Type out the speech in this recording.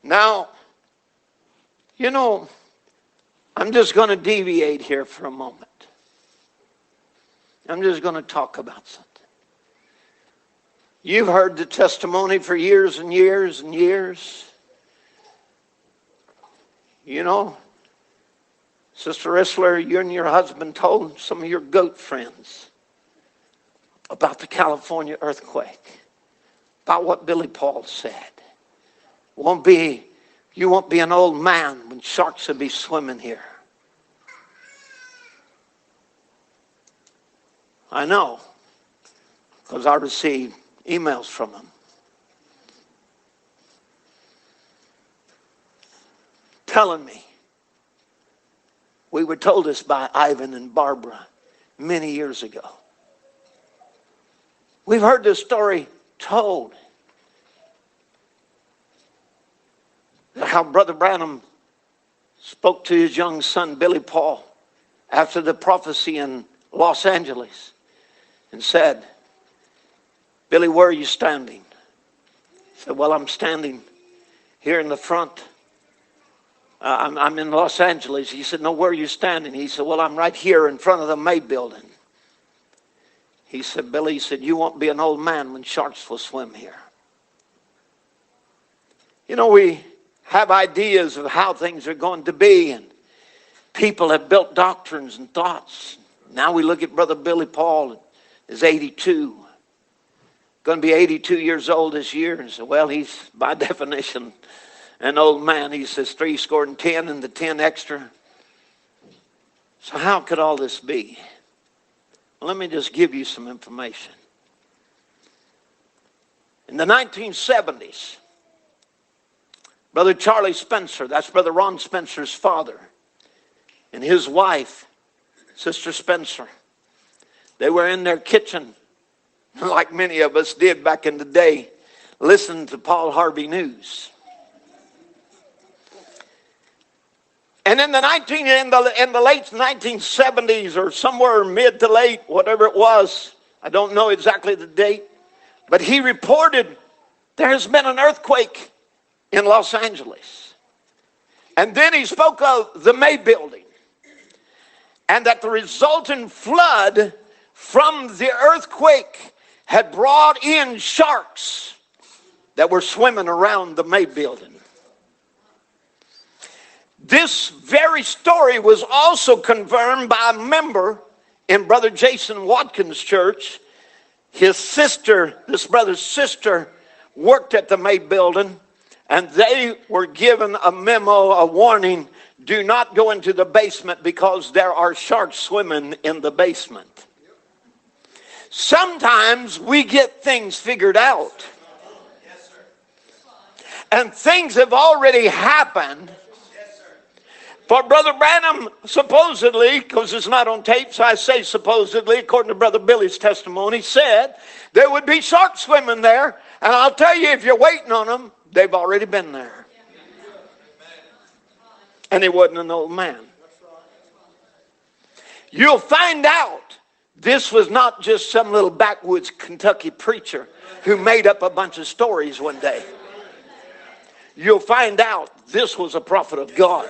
Now, I'm just going to deviate here for a moment. I'm just going to talk about something. You've heard the testimony for years and years and years. Sister Rissler, you and your husband told some of your goat friends about the California earthquake, about what Billy Paul said. You won't be an old man when sharks will be swimming here. I know, because I received emails from them. Telling me. We were told this by Ivan and Barbara many years ago. We've heard this story told. How Brother Branham spoke to his young son, Billy Paul, after the prophecy in Los Angeles and said, Billy, where are you standing? He said, well, I'm standing here in the front. I'm in Los Angeles. He said, no, where are you standing? He said, well, I'm right here in front of the May building. He said, Billy, he said, you won't be an old man when sharks will swim here. We have ideas of how things are going to be, and people have built doctrines and thoughts. Now we look at Brother Billy Paul, is 82. Going to be 82 years old this year. And so, well, he's by definition an old man. He says 70 and the 10 extra. So how could all this be? Well, let me just give you some information. In the 1970s, Brother Charlie Spencer, that's Brother Ron Spencer's father, and his wife, Sister Spencer, they were in their kitchen, like many of us did back in the day, listening to Paul Harvey News. And in the late 1970s, or somewhere mid to late, whatever it was, I don't know exactly the date, but he reported there has been an earthquake in Los Angeles. And then he spoke of the May building, and that the resultant flood from the earthquake had brought in sharks that were swimming around the May building. This very story was also confirmed by a member in Brother Jason Watkins' church. His sister, this brother's sister, worked at the May building, and they were given a memo, a warning, do not go into the basement because there are sharks swimming in the basement. Sometimes we get things figured out. And things have already happened. For Brother Branham, supposedly, because it's not on tape, so I say supposedly, according to Brother Billy's testimony, said there would be sharks swimming there. And I'll tell you, if you're waiting on them, they've already been there. And he wasn't an old man. You'll find out this was not just some little backwoods Kentucky preacher who made up a bunch of stories one day. You'll find out this was a prophet of God.